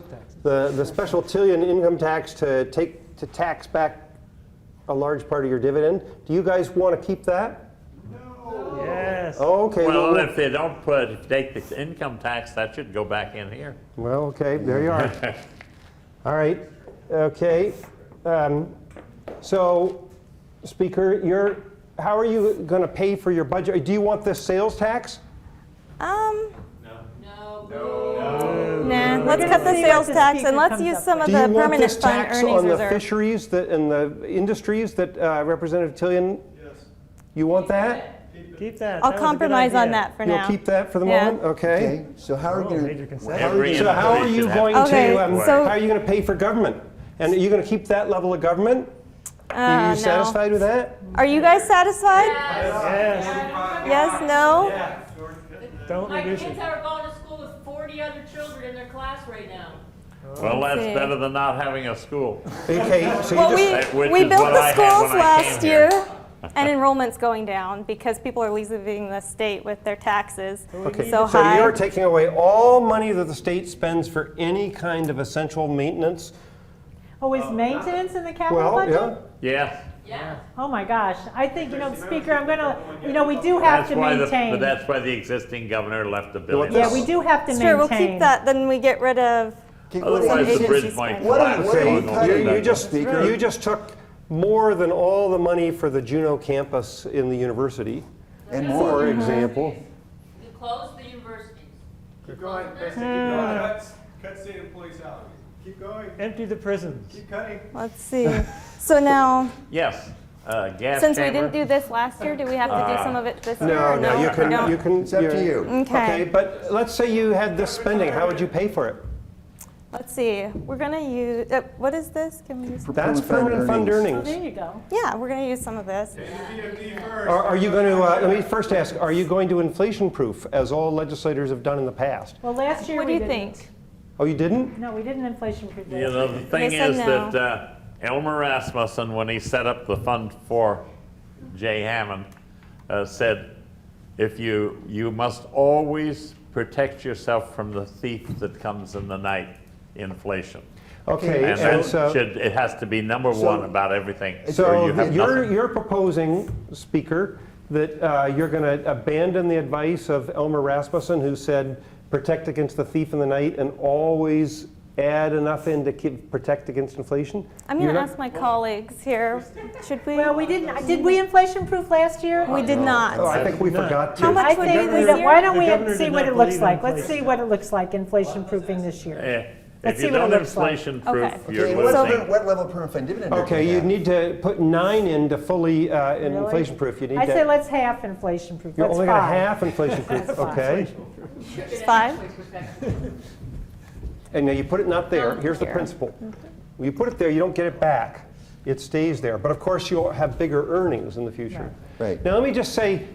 the special Tillion income tax to tax back a large part of your dividend. Do you guys want to keep that? Yes. Oh, okay. Well, if they don't take the income tax, that should go back in here. Well, okay, there you are. All right, okay. So, Speaker, how are you going to pay for your budget? Do you want this sales tax? Nah, let's cut the see sales what the tax and speaker let's comes use up some of Do the you want permanent this fund tax earnings on the reserve. fisheries and the industries that Representative Tillion? Yes. You want that? Keep that. I'll That was a good compromise on idea. that for You'll now. keep that for the Yeah. moment? Okay. Okay, so how are Oh, you major going concession. Every So how are industry you should going have- Okay, to, so- how are you going to pay for government? And are you going to keep that level of government? You No. satisfied with that? Are you guys satisfied? Yes. Yes, no? Don't My reduce kids it. are going to school with 40 other children in their class right now. Well, that's see. better than not having a school. Okay, so Well, you just, Which we is built what the I had schools when I last came year, here. and enrollment's going down because people are leaving the state with their taxes okay. so So high. you're taking away all money that the state spends for any kind of essential maintenance? Oh, is maintenance in the capital Well, budget? yeah. Yes. Yeah. Oh my gosh, I think, Speaker, I'm going to, we do have That's to why maintain. that's why the existing governor left $1 billion. Yeah, we do have to maintain. Sure, we'll keep that, then we get rid of Otherwise, the agency bridge might spending. What are collapse. you Okay, cutting? you just took more than all the money for the Juneau campus in the university, And for more. example. You close the universities. Keep going, basically, keep going. Cut state employee salaries. Keep going, Empty the prisons. keep cutting. Let's see. So now, Yes, gas since we chamber. didn't do this last year, do we have to do some of it this year? No, or no, you We don't? can. It's up to you. Okay, but let's say you had this spending, how would you pay for it? Let's see. We're going to use, what is this? Can we use? That's permanent fund earnings. There you go. Yeah, we're going to use some of this. Are you going to, let me first ask, are you going to inflation proof, as all legislators have done in the past? Well, last year What do we you didn't. think? Oh, you didn't? No, we didn't inflation proof last You year. know, the thing They said is no. that Elmer Rasmussen, when he set up the fund for Jay Hammond, said, if you must always protect yourself from the thief that comes in the night, inflation. Okay, And and that so, it has to be number one about everything. or so you have you're, nothing. you're proposing, Speaker, that you're going to abandon the advice of Elmer Rasmussen, who said, protect against the thief in the night and always add enough in to protect against inflation? I'm going to ask my colleagues here. Should we? Well, we didn't, did we inflation-proof last year? We did not. Oh, I think we forgot to. How much I would think be we this don't, year? why don't The we governor see did what not it looks believe in like? Let's see inflation. what it looks like, inflation-proofing this year. Let's If see you what it don't looks like. inflation-proof, Okay. you're Okay, losing. what level of permanent fund dividend? are Okay, we you at? need to put 9 in to fully Really? inflation-proof. You need I say to. let's half inflation-proof, You're that's only going to 5. half inflation-proof, That's fine. okay? It's 5? And now you put it not there. Here's the principle. When you put it there, you don't get it back. It stays there. But of course, you'll have bigger earnings in the future. Right. Now let me just say,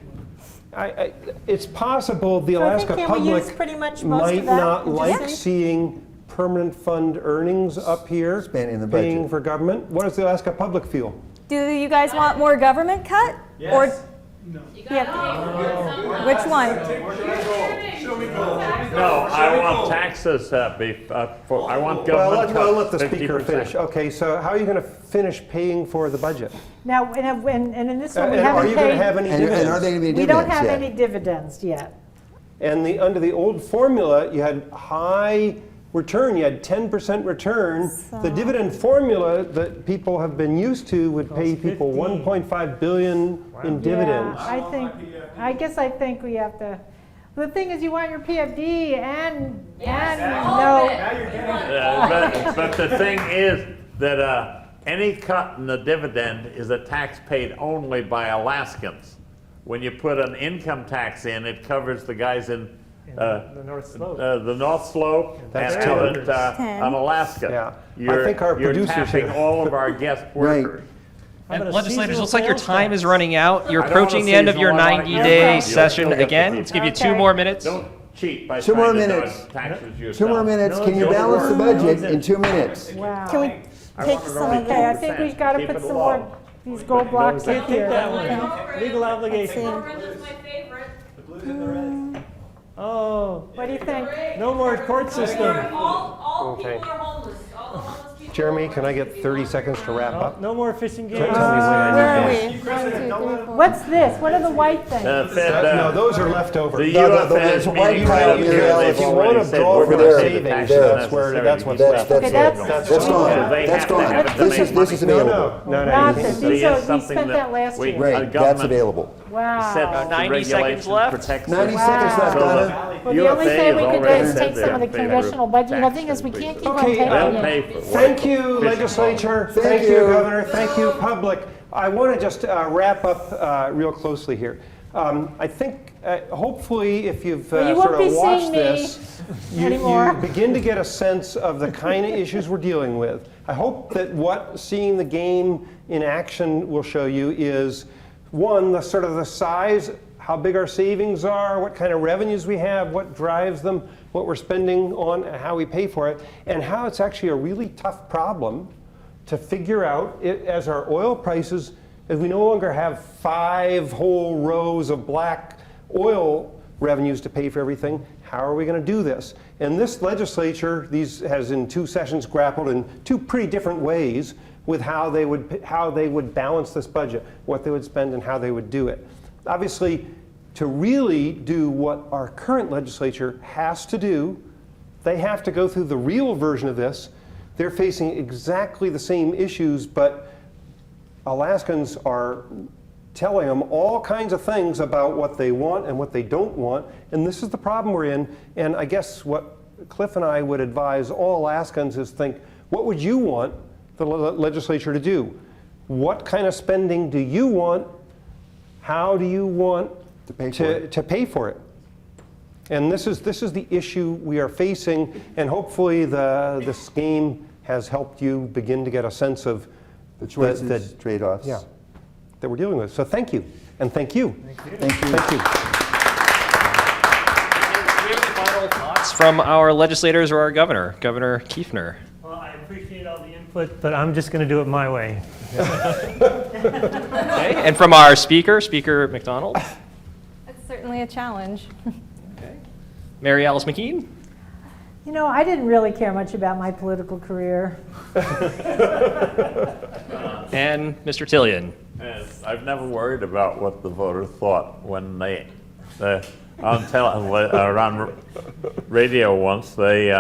it's possible the So I Alaska think, can we use public pretty much most might of that? not Would you like say? seeing permanent fund earnings up here Spent in the paying budget. for government. What does the Alaska public feel? Do you guys want more government cut? Or You gotta pay for it. which one? No, I want taxes, I want government Well, cuts, let the speaker 50%. finish. Okay, so how are you going to finish paying for the budget? Now, and in this one, we And are haven't you going to have paid, any And dividends? are they going to be we dividends don't have yet? any dividends yet. And under the old formula, you had high return, you had 10% return. The dividend formula that people have been used to would pay people 15. $1.5 billion in dividends. Yeah, I guess I think we have to, the thing is, you want your PFD and no. But the thing is that any cut in the dividend is a tax paid only by Alaskans. When you put an income tax in, it covers the guys in the North Slope. the North Slope That's and ten. out on Alaska. Yeah. I think our you're producers tapping here- all of our guest Right. workers. How about And a legislators, seasonal looks like your sales time tax? is running out. You're I don't want approaching a the end of your seasonal, I want a 90-day year-round. session You'll still get again. the Let's give you Okay. 2 more minutes. Don't cheat by 2 more trying to dodge minutes. taxes yourself. 2 more minutes. No, Can you don't balance the worry. budget in 2 minutes? Wow. Can we I take want it some only of Okay, I the? think we've got to Keep put it some low. more, these gold blocks Can't up take here. that one. Legal obligation. Brenda's my favorite. The blues and the reds. Oh, What do you think? no more court system. All Okay. people are homeless. All the homeless people. Jeremy, can I get 30 seconds to wrap Oh, up? no more fishing games. Tell me when I Where are need we? this. 1, 2, 3, 4. What's this? What are the white things? No, those are left over. The No, UFN there's a white meeting pile right here, here, Alex. they've If you already want to said draw we're from gonna the pay the savings, taxes that's what's necessary left. to keep That's Okay, going. that's That's gone. They That's have to gone. have it to This make is money. available. No, Not you this. can't- These See, are, it's we something spent that that last we- year. Right, Our that's government available. Wow. Sets About 90 regulations, seconds left. protects 90 us. seconds left, So Donna. Well, the only UFA thing we has could do already is said take some of the they're in favor congressional budget. The tax thing is, we can't increases. keep on Okay, taking They'll it. pay for it. Thank you, Fishing legislature. Thank Thank you, you. governor. Thank you, public. I want to just wrap up real closely here. I think, hopefully, if you've Well, you sort won't be of watched seeing me this, you anymore. begin to get a sense of the kind of issues we're dealing with. I hope that what seeing the game in action will show you is, one, the sort of the size, how big our savings are, what kind of revenues we have, what drives them, what we're spending on, and how we pay for it, and how it's actually a really tough problem to figure out as our oil prices, as we no longer have 5 whole rows of black oil revenues to pay for everything, how are we going to do this? And this legislature has in 2 sessions grappled in 2 pretty different ways with how they would balance this budget, what they would spend and how they would do it. Obviously, to really do what our current legislature has to do, they have to go through the real version of this. They're facing exactly the same issues, but Alaskans are telling them all kinds of things about what they want and what they don't want, and this is the problem we're in. And I guess what Cliff and I would advise all Alaskans is think, what would you want the legislature to do? What kind of spending do you want? How do you want to pay for it? And this is the issue we are facing, and hopefully this game has helped you begin to get a sense of The choices, trade-offs. yeah, that we're dealing with. So thank you, and thank you. Thank you. Thank you. Do we have any final thoughts from our legislators or our governor, Governor Kiefner? Well, I appreciate all the input, but I'm just going to do it my way. Okay. And from our speaker, Speaker McDonald, That's certainly a challenge. Mary Alice McKean. You know, I didn't really care much about my political career. And Mr. Tillian. I've never worried about what the voters thought when they on radio once they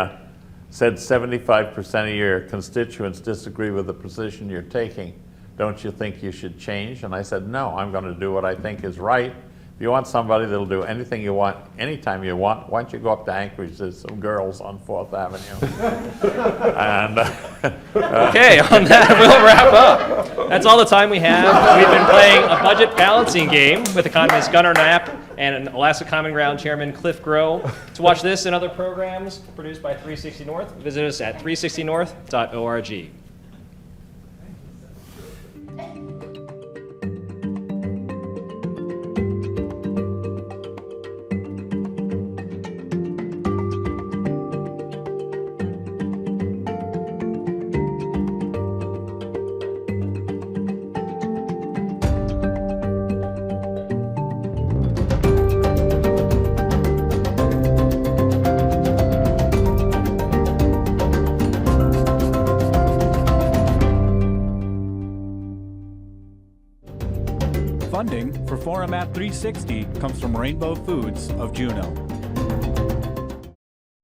said 75% of your constituents disagree with the position you're taking. Don't you think you should change? And I said, no, I'm going to do what I think is right. If you want somebody that'll do anything you want, anytime you want, why don't you go up to Anchorage? There's some girls on 4th Avenue. And Okay, on that, we'll wrap up. That's all the time we have. We've been playing a budget balancing game with economist Gunnar Knapp and Alaska Common Ground Chairman Cliff Groh. To watch this and other programs produced by 360 North, visit us at 360north.org. Funding for Forum at 360 comes from Rainbow Foods of Juneau.